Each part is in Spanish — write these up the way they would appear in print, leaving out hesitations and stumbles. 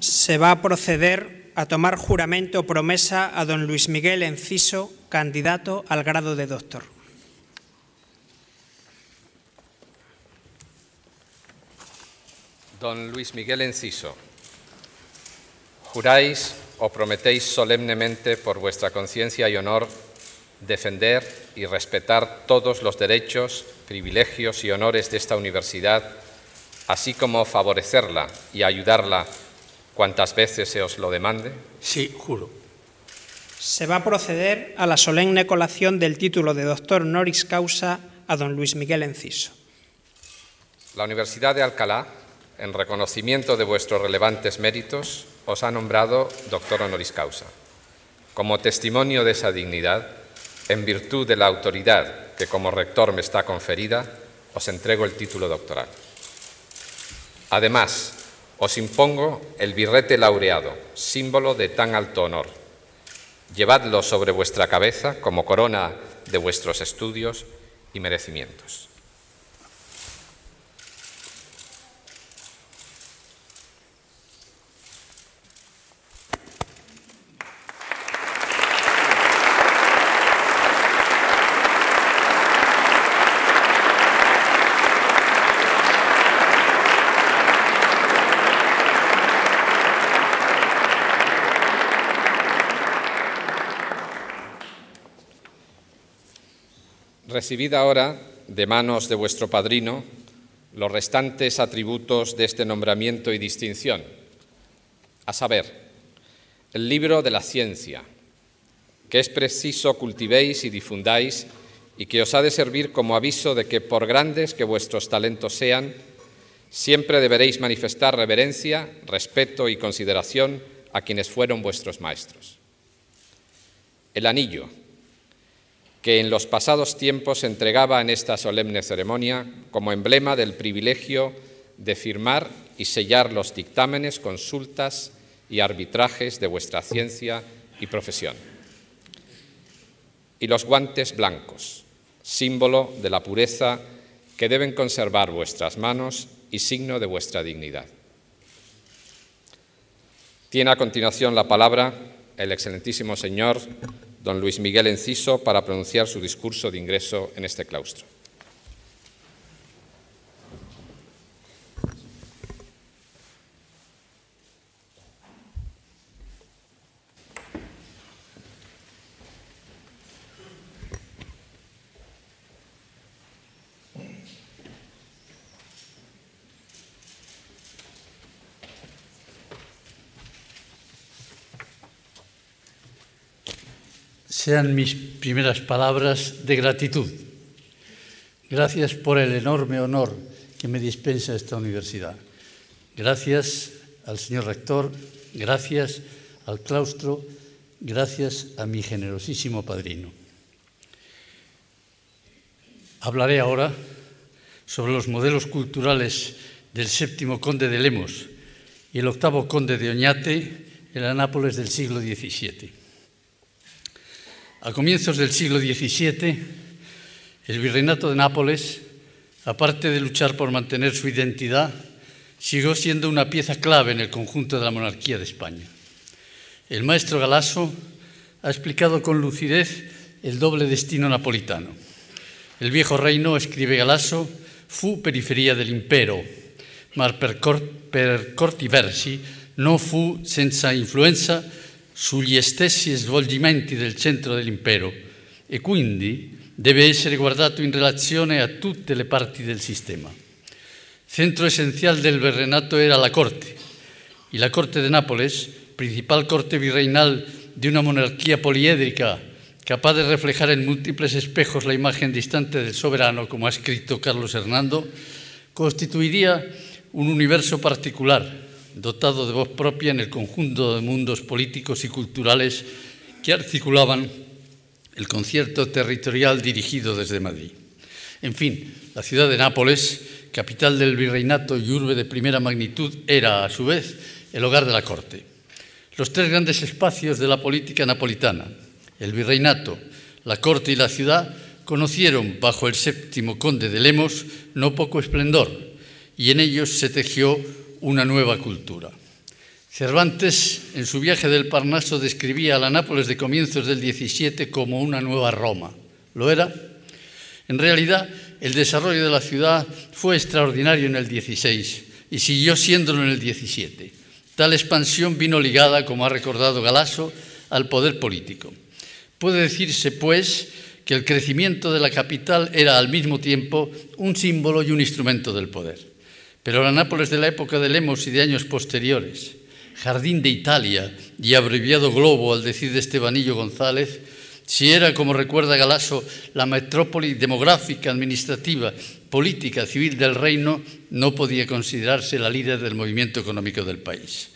se va a proceder a tomar juramento o promesa a don Luis Miguel Enciso, candidato al grado de doctor. Don Luis Miguel Enciso, ¿juráis o prometéis solemnemente por vuestra conciencia y honor defender y respetar todos los derechos, privilegios y honores de esta universidad, así como favorecerla y ayudarla cuantas veces se os lo demande? Sí, juro. Se va a proceder a la solemne colación del título de doctor honoris causa a don Luis Miguel Enciso. La Universidad de Alcalá, en reconocimiento de vuestros relevantes méritos, os ha nombrado doctor honoris causa. Como testimonio de esa dignidad, en virtud de la autoridad que como rector me está conferida, os entrego el título doctoral. Además, os impongo el birrete laureado, símbolo de tan alto honor. Llevadlo sobre vuestra cabeza como corona de vuestros estudios y merecimientos. Recibid ahora, de manos de vuestro padrino, los restantes atributos de este nombramiento y distinción, a saber, el libro de la ciencia, que es preciso cultivéis y difundáis y que os ha de servir como aviso de que, por grandes que vuestros talentos sean, siempre deberéis manifestar reverencia, respeto y consideración a quienes fueron vuestros maestros. El anillo, que en los pasados tiempos se entregaba en esta solemne ceremonia como emblema del privilegio de firmar y sellar los dictámenes, consultas y arbitrajes de vuestra ciencia y profesión. Y los guantes blancos, símbolo de la pureza que deben conservar vuestras manos y signo de vuestra dignidad. Tiene a continuación la palabra el excelentísimo señor don Luis Miguel Enciso para pronunciar su discurso de ingreso en este claustro. Sean mis primeras palabras de gratitud. Gracias por el enorme honor que me dispensa esta universidad. Gracias al señor rector, gracias al claustro, gracias a mi generosísimo padrino. Hablaré ahora sobre los modelos culturales del séptimo conde de Lemos y el octavo conde de Oñate en la Nápoles del siglo XVII. A comienzos del siglo XVII, el virreinato de Nápoles, aparte de luchar por mantener su identidad, siguió siendo una pieza clave en el conjunto de la monarquía de España. El maestro Galasso ha explicado con lucidez el doble destino napolitano. El viejo reino, escribe Galasso, fu periferia dell'impero, ma per corti versi non fu senza influenza sugli stessi svolgimenti del centro dell'impero e quindi deve essere guardato in relazione a tutte le parti del sistema. Centro esencial del virreinato era la corte, y la corte de Nápoles, principal corte virreinal de una monarquía poliédrica capaz de reflejar en múltiples espejos la imagen distante del soberano, como ha escrito Carlos Hernando, constituiría un universo particular, dotado de voz propia en el conjunto de mundos políticos y culturales que articulaban el concierto territorial dirigido desde Madrid. En fin, la ciudad de Nápoles, capital del virreinato y urbe de primera magnitud, era, a su vez, el hogar de la corte. Los tres grandes espacios de la política napolitana, el virreinato, la corte y la ciudad, conocieron bajo el séptimo conde de Lemos no poco esplendor, y en ellos se tejió una nueva cultura. Cervantes, en su viaje del Parnaso, describía a la Nápoles de comienzos del 17 como una nueva Roma. ¿Lo era? En realidad, el desarrollo de la ciudad fue extraordinario en el 16 y siguió siéndolo en el 17. Tal expansión vino ligada, como ha recordado Galasso, al poder político. Puede decirse, pues, que el crecimiento de la capital era al mismo tiempo un símbolo y un instrumento del poder. Pero la Nápoles de la época de Lemos y de años posteriores, Jardín de Italia y abreviado Globo, al decir de Estebanillo González, si era, como recuerda Galasso, la metrópoli demográfica, administrativa, política, civil del reino, no podía considerarse la líder del movimiento económico del país.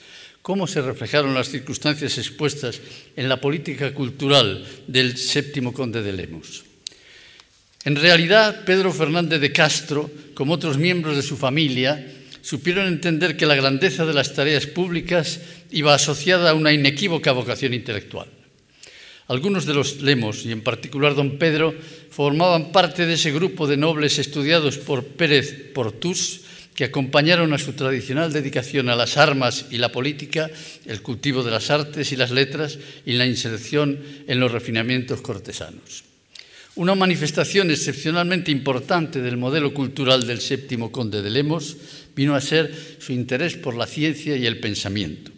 ¿Cómo se reflejaron las circunstancias expuestas en la política cultural del séptimo conde de Lemos? En realidad, Pedro Fernández de Castro, como otros miembros de su familia, supieron entender que la grandeza de las tareas públicas iba asociada a una inequívoca vocación intelectual. Algunos de los Lemos, y en particular don Pedro, formaban parte de ese grupo de nobles estudiados por Pérez Portús, que acompañaron a su tradicional dedicación a las armas y la política, el cultivo de las artes y las letras y la inserción en los refinamientos cortesanos. Una manifestación excepcionalmente importante del modelo cultural del séptimo conde de Lemos vino a ser su interés por la ciencia y el pensamiento.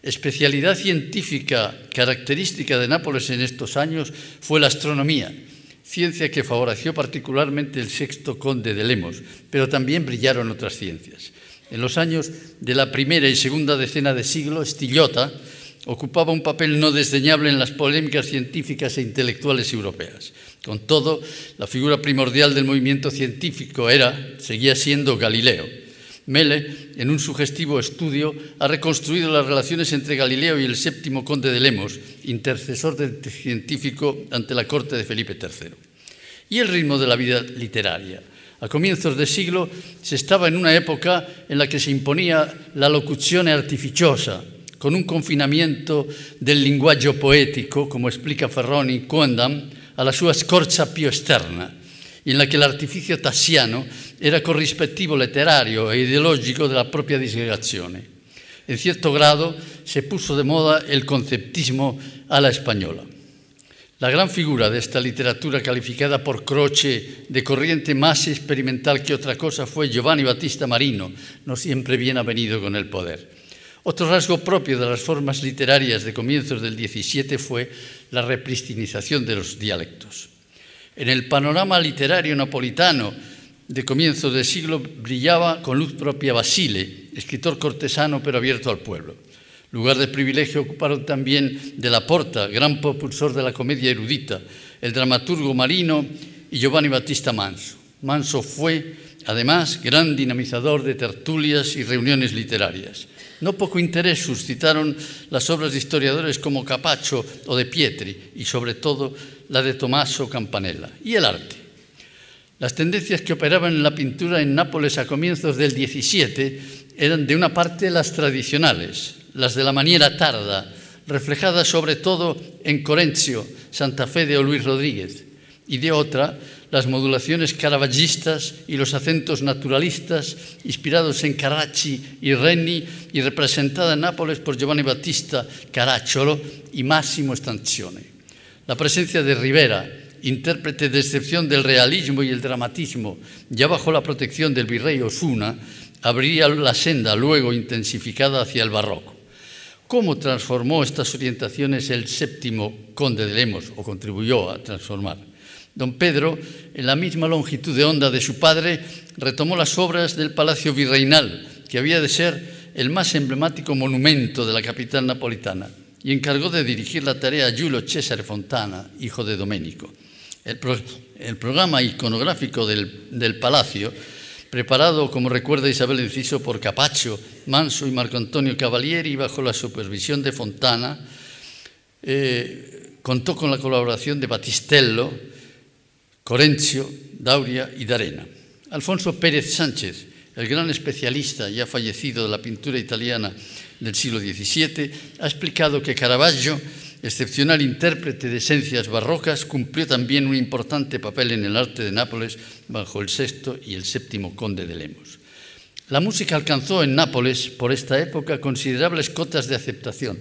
Especialidad científica característica de Nápoles en estos años fue la astronomía, ciencia que favoreció particularmente el sexto conde de Lemos, pero también brillaron otras ciencias. En los años de la primera y segunda decena de siglo, Stillota ocupaba un papel no desdeñable en las polémicas científicas e intelectuales europeas. Con todo, la figura primordial del movimiento científico seguía siendo Galileo. Mele, en un sugestivo estudio, ha reconstruido las relaciones entre Galileo y el séptimo conde de Lemos, intercesor del científico ante la corte de Felipe III. Y el ritmo de la vida literaria. A comienzos de siglo se estaba en una época en la que se imponía la locuzione artificiosa, con un confinamiento del linguaggio poetico, como explica Ferroni Quondam, a la sua scorza più esterna, in la che l'artificio tassiano era corrispettivo letterario e ideologico della propria disgregazione. En cierto grado se puso de moda el conceptismo a la española. La gran figura de esta literatura calificada por Croce de corriente más experimental que otra cosa fue Giovanni Battista Marino, no siempre bien avenido con el poder. Otro rasgo propio de las formas literarias de comienzos del 17 fue la repristinización de los dialectos. En el panorama literario napolitano de comienzos de siglo brillaba con luz propia Basile, escritor cortesano pero abierto al pueblo. Lugar de privilegio ocuparon también Della Porta, gran propulsor de la comedia erudita, el dramaturgo Marino y Giovanni Battista Manso. Manso fue, además, gran dinamizador de tertulias y reuniones literarias. No poco interés suscitaron las obras de historiadores como Capaccio o de Pietri y, sobre todo, la de Tommaso Campanella. Y el arte. Las tendencias que operaban en la pintura en Nápoles a comienzos del 17 eran, de una parte, las tradicionales, las de la maniera tarda, reflejadas sobre todo en Corencio, Santa Fede o Luis Rodríguez, y de otra, las modulaciones caravallistas y los acentos naturalistas inspirados en Carracci y Renni y representada en Nápoles por Giovanni Battista Caracciolo y Massimo Stanzione. La presencia de Rivera, intérprete de excepción del realismo y el dramatismo, ya bajo la protección del virrey Osuna, abriría la senda luego intensificada hacia el barroco. ¿Cómo transformó estas orientaciones el séptimo conde de Lemos, o contribuyó a transformar? Don Pedro, en la misma longitud de onda de su padre, retomó las obras del Palacio Virreinal, que había de ser el más emblemático monumento de la capital napolitana, y encargó de dirigir la tarea a Giulio Cesare Fontana, hijo de Domenico. El programa iconográfico del palacio, preparado, como recuerda Isabel Enciso, por Capaccio, Manso y Marco Antonio Cavalieri, bajo la supervisión de Fontana, contó con la colaboración de Battistello, Corencio, Dauria y D'Arena. Alfonso Pérez Sánchez, el gran especialista ya fallecido de la pintura italiana del siglo XVII, ha explicado que Caravaggio, excepcional intérprete de esencias barrocas, cumplió también un importante papel en el arte de Nápoles bajo el sexto y el séptimo conde de Lemos. La música alcanzó en Nápoles, por esta época, considerables cotas de aceptación,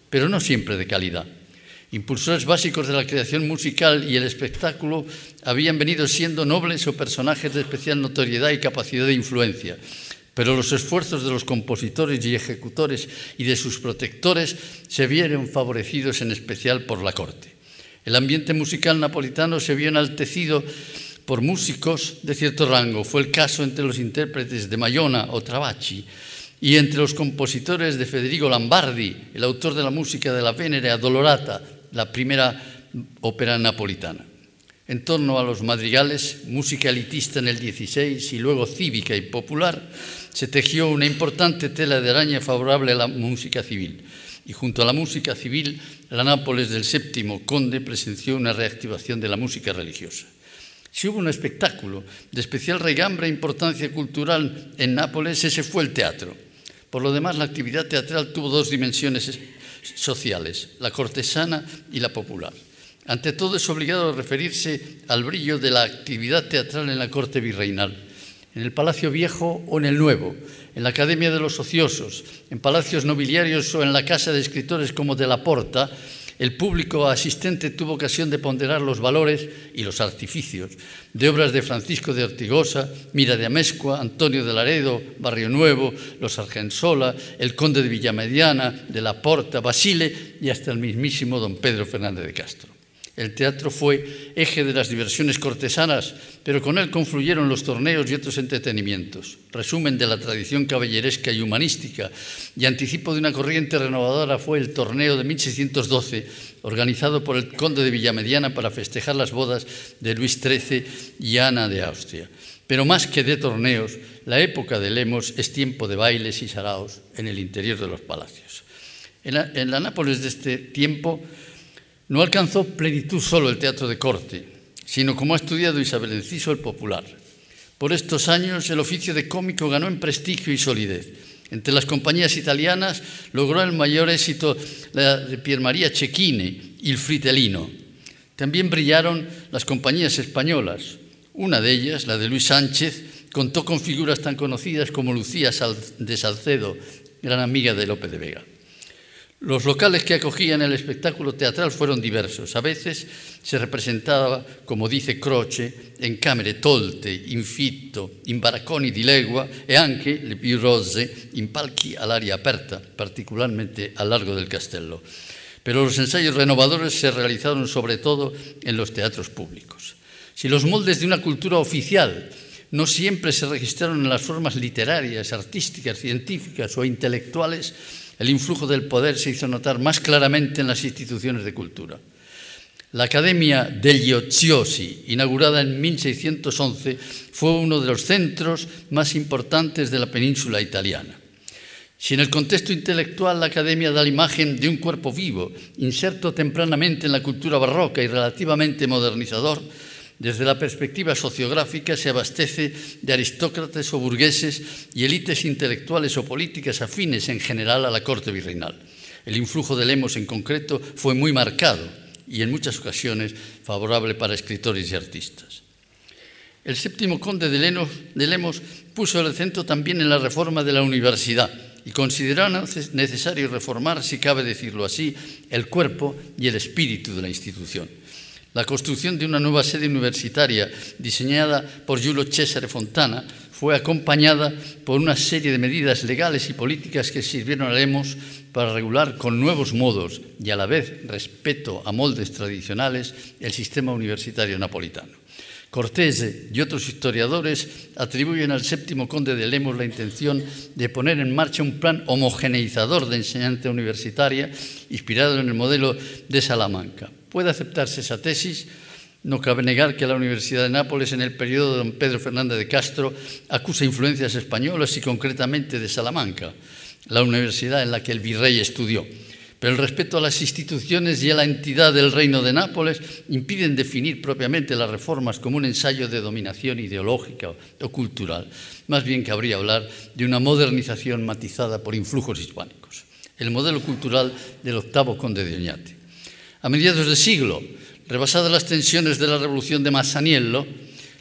pero no siempre de calidad. Impulsores básicos de la creación musical y el espectáculo habían venido siendo nobles o personajes de especial notoriedad y capacidad de influencia, pero los esfuerzos de los compositores y ejecutores y de sus protectores se vieron favorecidos en especial por la corte. El ambiente musical napolitano se vio enaltecido por músicos de cierto rango. Fue el caso entre los intérpretes de Maiona o Travacci y entre los compositores de Federico Lambardi, el autor de la música de la Venere Addolorata, la primera ópera napolitana. En torno a los madrigales, música elitista en el XVI y luego cívica y popular, se tejió una importante tela de araña favorable a la música civil. Y junto a la música civil, la Nápoles del VII conde presenció una reactivación de la música religiosa. Si hubo un espectáculo de especial regambre e importancia cultural en Nápoles, ese fue el teatro. Por lo demás, la actividad teatral tuvo dos dimensiones sociales, la cortesana y la popular. Ante todo, es obligado a referirse al brillo de la actividad teatral en la corte virreinal, en el Palacio Viejo o en el Nuevo, en la Academia de los Ociosos, en palacios nobiliarios o en la casa de escritores como de la Porta. El público asistente tuvo ocasión de ponderar los valores y los artificios de obras de Francisco de Ortigosa, Mira de Amezcua, Antonio de Laredo, Barrio Nuevo, los Argensola, el conde de Villamediana, de la Porta, Basile y hasta el mismísimo don Pedro Fernández de Castro. El teatro fue eje de las diversiones cortesanas, pero con él confluyeron los torneos y otros entretenimientos. Resumen de la tradición caballeresca y humanística y anticipo de una corriente renovadora fue el torneo de 1612, organizado por el conde de Villamediana para festejar las bodas de Luis XIII y Ana de Austria. Pero más que de torneos, la época de Lemos es tiempo de bailes y saraos en el interior de los palacios. En la Nápoles de este tiempo no alcanzó plenitud solo el teatro de corte, sino, como ha estudiado Isabel Enciso, el popular. Por estos años, el oficio de cómico ganó en prestigio y solidez. Entre las compañías italianas logró el mayor éxito la de Pier Maria Cecchini y el Fritellino. También brillaron las compañías españolas. Una de ellas, la de Luis Sánchez, contó con figuras tan conocidas como Lucía de Salcedo, gran amiga de Lope de Vega. Los locales que acogían el espectáculo teatral fueron diversos. A veces se representaba, como dice Croce, en camere tolte, in fitto, in baracconi di legua e anche, le più rose, in palchi all'aria aperta, particularmente al largo del castello. Pero los ensayos renovadores se realizaron sobre todo en los teatros públicos. Si los moldes de una cultura oficial no siempre se registraron en las formas literarias, artísticas, científicas o intelectuales, el influjo del poder se hizo notar más claramente en las instituciones de cultura. La Academia degli Oziosi, inaugurada en 1611, fue uno de los centros más importantes de la península italiana. Si en el contexto intelectual la Academia da la imagen de un cuerpo vivo, inserto tempranamente en la cultura barroca y relativamente modernizador, desde la perspectiva sociográfica se abastece de aristócratas o burgueses y élites intelectuales o políticas afines en general a la corte virreinal. El influjo de Lemos en concreto fue muy marcado y en muchas ocasiones favorable para escritores y artistas. El séptimo conde de Lemos puso el acento también en la reforma de la universidad y consideró necesario reformar, si cabe decirlo así, el cuerpo y el espíritu de la institución. La construcción de una nueva sede universitaria diseñada por Giulio Cesare Fontana fue acompañada por una serie de medidas legales y políticas que sirvieron a Lemos para regular con nuevos modos y a la vez respeto a moldes tradicionales el sistema universitario napolitano. Cortese y otros historiadores atribuyen al séptimo conde de Lemos la intención de poner en marcha un plan homogeneizador de enseñanza universitaria inspirado en el modelo de Salamanca. Puede aceptarse esa tesis. No cabe negar que la Universidad de Nápoles, en el periodo de don Pedro Fernández de Castro, acusa influencias españolas y concretamente de Salamanca, la universidad en la que el virrey estudió. Pero el respeto a las instituciones y a la entidad del Reino de Nápoles impiden definir propiamente las reformas como un ensayo de dominación ideológica o cultural. Más bien cabría hablar de una modernización matizada por influjos hispánicos. El modelo cultural del octavo conde de Oñate. A mediados de siglo, rebasadas las tensiones de la revolución de Masaniello,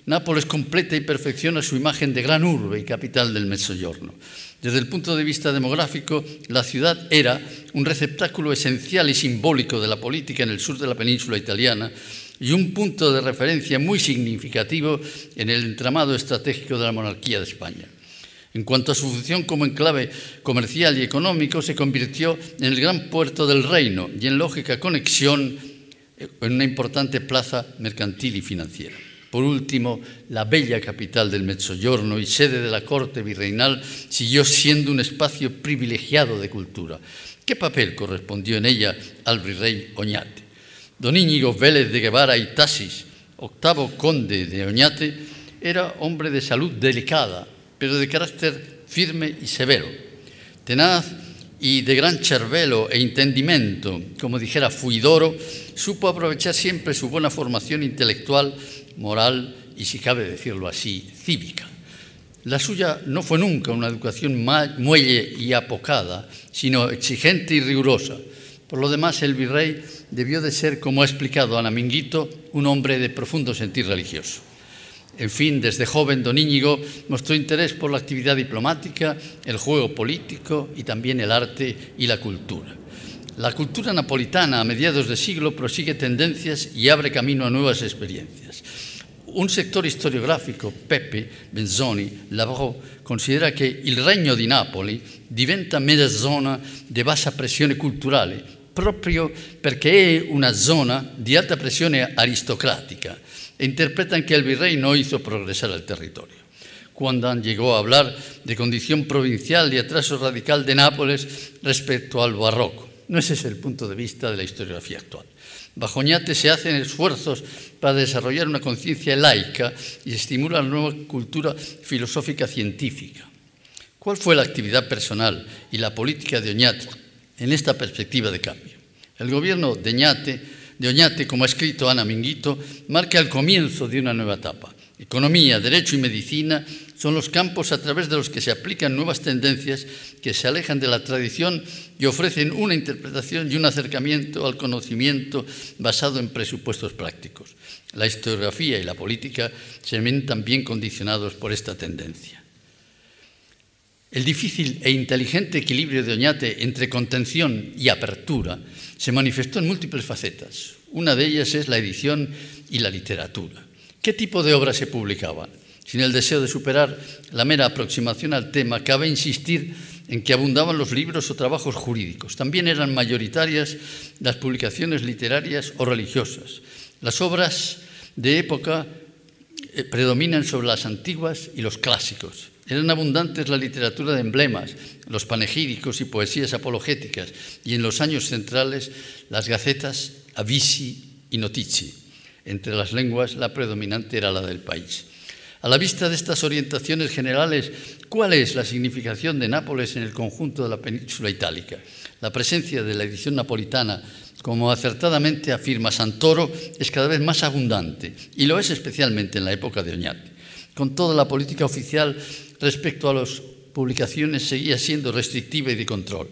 Nápoles completa y perfecciona su imagen de gran urbe y capital del Mezzogiorno. Desde el punto de vista demográfico, la ciudad era un receptáculo esencial y simbólico de la política en el sur de la península italiana y un punto de referencia muy significativo en el entramado estratégico de la monarquía de España. En cuanto a su función como enclave comercial y económico, se convirtió en el gran puerto del reino y en lógica conexión en una importante plaza mercantil y financiera. Por último, la bella capital del Mezzogiorno y sede de la corte virreinal siguió siendo un espacio privilegiado de cultura. ¿Qué papel correspondió en ella al virrey Oñate? Don Íñigo Vélez de Guevara y Tasis, octavo conde de Oñate, era hombre de salud delicada, pero de carácter firme y severo, tenaz y de gran cervelo e entendimiento, como dijera Fuidoro, supo aprovechar siempre su buena formación intelectual, moral y, si cabe decirlo así, cívica. La suya no fue nunca una educación muelle y apocada, sino exigente y rigurosa. Por lo demás, el virrey debió de ser, como ha explicado Ana Minguito, un hombre de profundo sentir religioso. En fin, desde joven don Íñigo mostró interés por la actividad diplomática, el juego político y también el arte y la cultura. La cultura napolitana a mediados de siglo prosigue tendencias y abre camino a nuevas experiencias. Un sector historiográfico, Pepe Benzoni Lavrò, considera che il Regno di Napoli diventa mezza zona di bassa pressione culturale, proprio perché è una zona di alta pressione aristocrática, e interpretan que el virrey no hizo progresar el territorio. Cuando llegó a hablar de condición provincial y atraso radical de Nápoles respecto al barroco. No ese es el punto de vista de la historiografía actual. Bajo Oñate se hacen esfuerzos para desarrollar una conciencia laica y estimula la nueva cultura filosófica científica. ¿Cuál fue la actividad personal y la política de Oñate en esta perspectiva de cambio? El gobierno de Oñate, como ha escrito Ana Minguito, marca el comienzo de una nueva etapa. Economía, derecho y medicina son los campos a través de los que se aplican nuevas tendencias que se alejan de la tradición y ofrecen una interpretación y un acercamiento al conocimiento basado en presupuestos prácticos. La historiografía y la política se ven también condicionados por esta tendencia. El difícil e inteligente equilibrio de Oñate entre contención y apertura se manifestó en múltiples facetas. Una de ellas es la edición y la literatura. ¿Qué tipo de obras se publicaban? Sin el deseo de superar la mera aproximación al tema, cabe insistir en que abundaban los libros o trabajos jurídicos. También eran mayoritarias las publicaciones literarias o religiosas. Las obras de época predominan sobre las antiguas y los clásicos. Eran abundantes la literatura de emblemas, los panegíricos y poesías apologéticas, y en los años centrales las gacetas avvisi y notizie. Entre las lenguas, la predominante era la del país. A la vista de estas orientaciones generales, ¿cuál es la significación de Nápoles en el conjunto de la península itálica? La presencia de la edición napolitana, como acertadamente afirma Santoro, es cada vez más abundante, y lo es especialmente en la época de Oñate. Con toda la política oficial respecto a las publicaciones seguía siendo restrictiva y de control.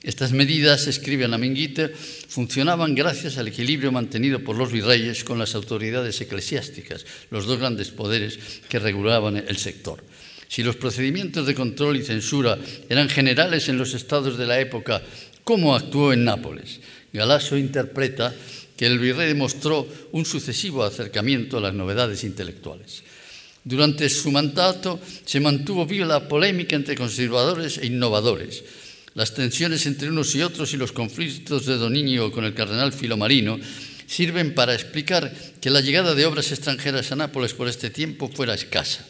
Estas medidas, escribe Ana Minguito, funcionaban gracias al equilibrio mantenido por los virreyes con las autoridades eclesiásticas, los dos grandes poderes que regulaban el sector. Si los procedimientos de control y censura eran generales en los estados de la época, ¿cómo actuó en Nápoles? Galasso interpreta que el virrey demostró un sucesivo acercamiento a las novedades intelectuales. Durante su mandato se mantuvo viva la polémica entre conservadores e innovadores. Las tensiones entre unos y otros y los conflictos de don Íñigo con el cardenal Filomarino sirven para explicar que la llegada de obras extranjeras a Nápoles por este tiempo fuera escasa.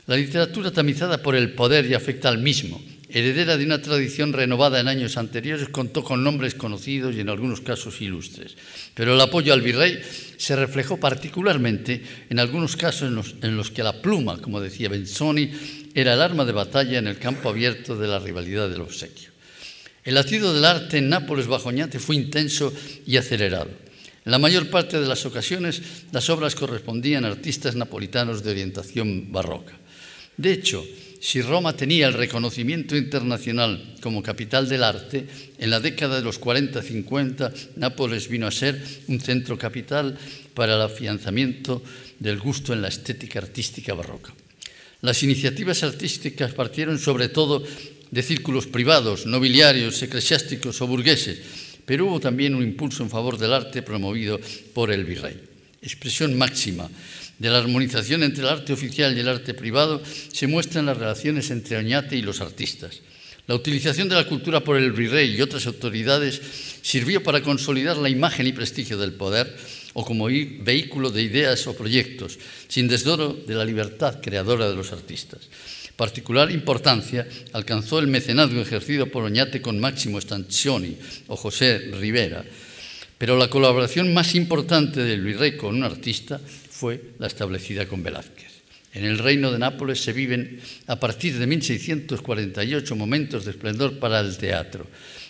La literatura tamizada por el poder y afecta al mismo, heredera de una tradición renovada en años anteriores, contó con nombres conocidos y en algunos casos ilustres. Pero el apoyo al virrey se reflejó particularmente en algunos casos en los que la pluma, como decía Benzoni, era el arma de batalla en el campo abierto de la rivalidad del obsequio. El latido del arte en Nápoles bajo Oñate fue intenso y acelerado. En la mayor parte de las ocasiones, las obras correspondían a artistas napolitanos de orientación barroca. De hecho, si Roma tenía el reconocimiento internacional como capital del arte, en la década de los 40-50 Nápoles vino a ser un centro capital para el afianzamiento del gusto en la estética artística barroca. Las iniciativas artísticas partieron sobre todo de círculos privados, nobiliarios, eclesiásticos o burgueses, pero hubo también un impulso en favor del arte promovido por el virrey. Expresión máxima de la armonización entre el arte oficial y el arte privado se muestra en las relaciones entre Oñate y los artistas. La utilización de la cultura por el virrey y otras autoridades sirvió para consolidar la imagen y prestigio del poder o como vehículo de ideas o proyectos, sin desdoro de la libertad creadora de los artistas. Particular importancia alcanzó el mecenazgo ejercido por Oñate con Máximo Stanzioni o José Rivera, pero la colaboración más importante del virrey con un artista fue la establecida con Velázquez. En el Reino de Nápoles se viven, a partir de 1648, momentos de esplendor para el teatro.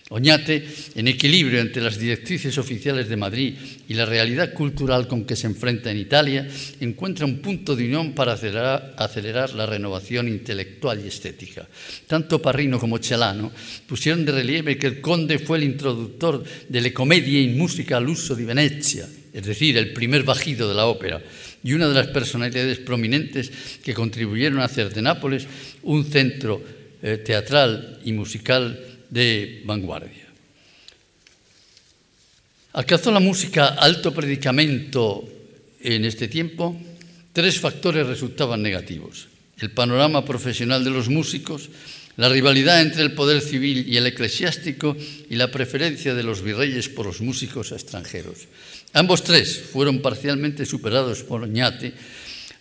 Oñate, en equilibrio entre las directrices oficiales de Madrid y la realidad cultural con que se enfrenta en Italia, encuentra un punto de unión para acelerar la renovación intelectual y estética. Tanto Parrino como Celano pusieron de relieve que el conde fue el introductor de le commedie in musica all'uso di Venezia, es decir, el primer bajido de la ópera, y una de las personalidades prominentes que contribuyeron a hacer de Nápoles un centro teatral y musical de vanguardia. ¿Alcanzó la música alto predicamento en este tiempo? Tres factores resultaban negativos: el panorama profesional de los músicos, la rivalidad entre el poder civil y el eclesiástico y la preferencia de los virreyes por los músicos extranjeros. Ambos tres fueron parcialmente superados por Oñate,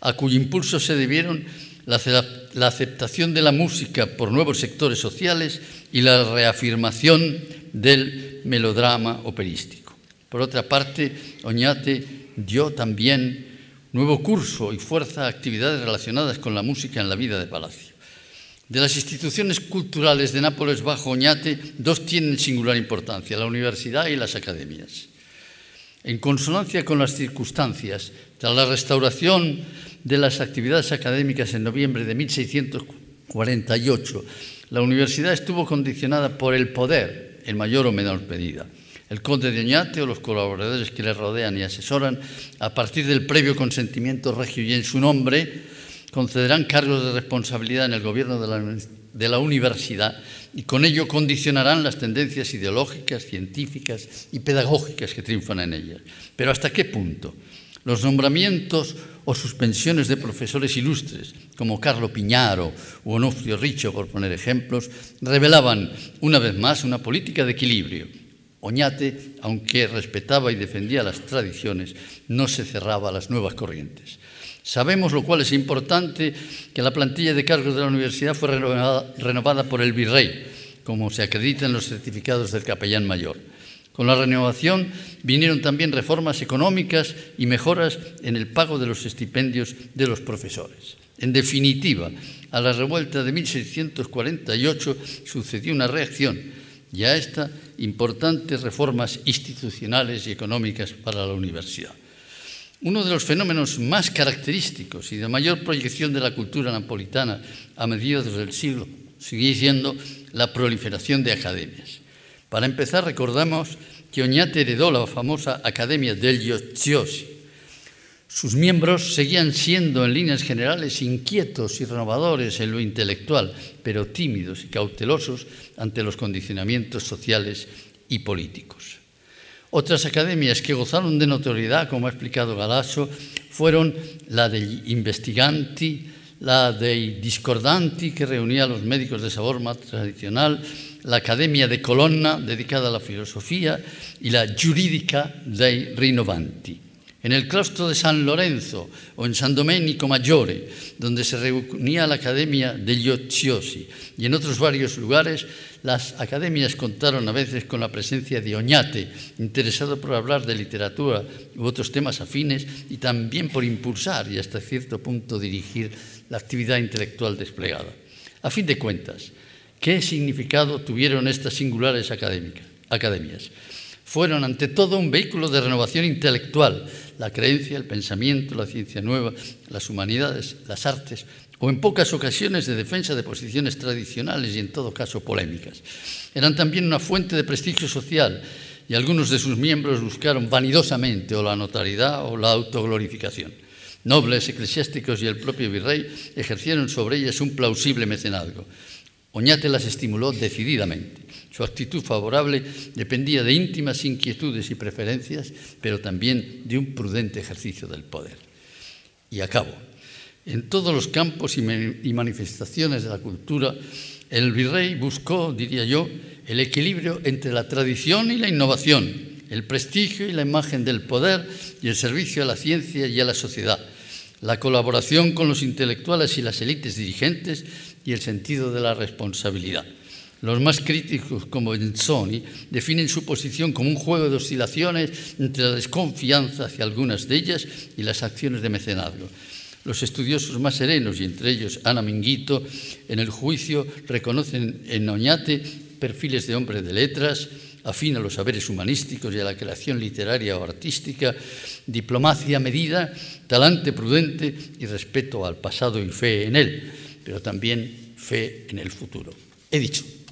a cuyo impulso se debieron la aceptación de la música por nuevos sectores sociales y la reafirmación del melodrama operístico. Por otra parte, Oñate dio también nuevo curso y fuerza a actividades relacionadas con la música en la vida de palacio. De las instituciones culturales de Nápoles bajo Oñate, dos tienen singular importancia: la universidad y las academias. En consonancia con las circunstancias, tras la restauración de las actividades académicas en noviembre de 1648, la universidad estuvo condicionada por el poder, en mayor o menor medida. El conde de Oñate o los colaboradores que le rodean y asesoran, a partir del previo consentimiento regio y en su nombre, concederán cargos de responsabilidad en el gobierno de la universidad y con ello condicionarán las tendencias ideológicas, científicas y pedagógicas que triunfan en ellas. Pero ¿hasta qué punto? Los nombramientos o suspensiones de profesores ilustres, como Carlo Piñaro u Onofrio Richo, por poner ejemplos, revelaban una vez más una política de equilibrio. Oñate, aunque respetaba y defendía las tradiciones, no se cerraba a las nuevas corrientes. Sabemos, lo cual es importante, que la plantilla de cargos de la universidad fue renovada por el virrey, como se acredita en los certificados del capellán mayor. Con la renovación vinieron también reformas económicas y mejoras en el pago de los estipendios de los profesores. En definitiva, a la revuelta de 1648 sucedió una reacción y a esta importantes reformas institucionales y económicas para la universidad. Uno de los fenómenos más característicos y de mayor proyección de la cultura napolitana a mediados del siglo sigue siendo la proliferación de academias. Para empezar, recordamos que Oñate heredó la famosa Academia degli Oziosi. Sus miembros seguían siendo, en líneas generales, inquietos y renovadores en lo intelectual, pero tímidos y cautelosos ante los condicionamientos sociales y políticos. Otras academias que gozaron de notoriedad, como ha explicado Galasso, fueron la degli Investiganti, la dei Discordanti, que reunía a los médicos de sabor más tradicional, la Academia de Colonna, dedicada a la filosofía, y la Giuridica dei Rinnovanti. En el claustro de San Lorenzo o en San Domenico Maggiore, donde se reunía la Academia degli Oziosi, y en otros varios lugares, las academias contaron a veces con la presencia de Oñate, interesado por hablar de literatura u otros temas afines y también por impulsar y hasta cierto punto dirigir la actividad intelectual desplegada. A fin de cuentas, ¿qué significado tuvieron estas singulares academias? Fueron ante todo un vehículo de renovación intelectual, la creencia, el pensamiento, la ciencia nueva, las humanidades, las artes, o en pocas ocasiones de defensa de posiciones tradicionales y en todo caso polémicas. Eran también una fuente de prestigio social y algunos de sus miembros buscaron vanidosamente o la notoriedad o la autoglorificación. Nobles, eclesiásticos y el propio virrey ejercieron sobre ellas un plausible mecenazgo. Oñate las estimuló decididamente. Su actitud favorable dependía de íntimas inquietudes y preferencias, pero también de un prudente ejercicio del poder. Y acabo. En todos los campos y manifestaciones de la cultura, el virrey buscó, diría yo, el equilibrio entre la tradición y la innovación, el prestigio y la imagen del poder y el servicio a la ciencia y a la sociedad, la colaboración con los intelectuales y las élites dirigentes y el sentido de la responsabilidad. Los más críticos, como Benzoni, definen su posición como un juego de oscilaciones entre la desconfianza hacia algunas de ellas y las acciones de mecenazgo. Los estudiosos más serenos, y entre ellos Ana Minguito, en el juicio reconocen en Oñate perfiles de hombre de letras, afín a los saberes humanísticos y a la creación literaria o artística, diplomacia medida, talante prudente y respeto al pasado y fe en él, pero también fe en el futuro. He dicho.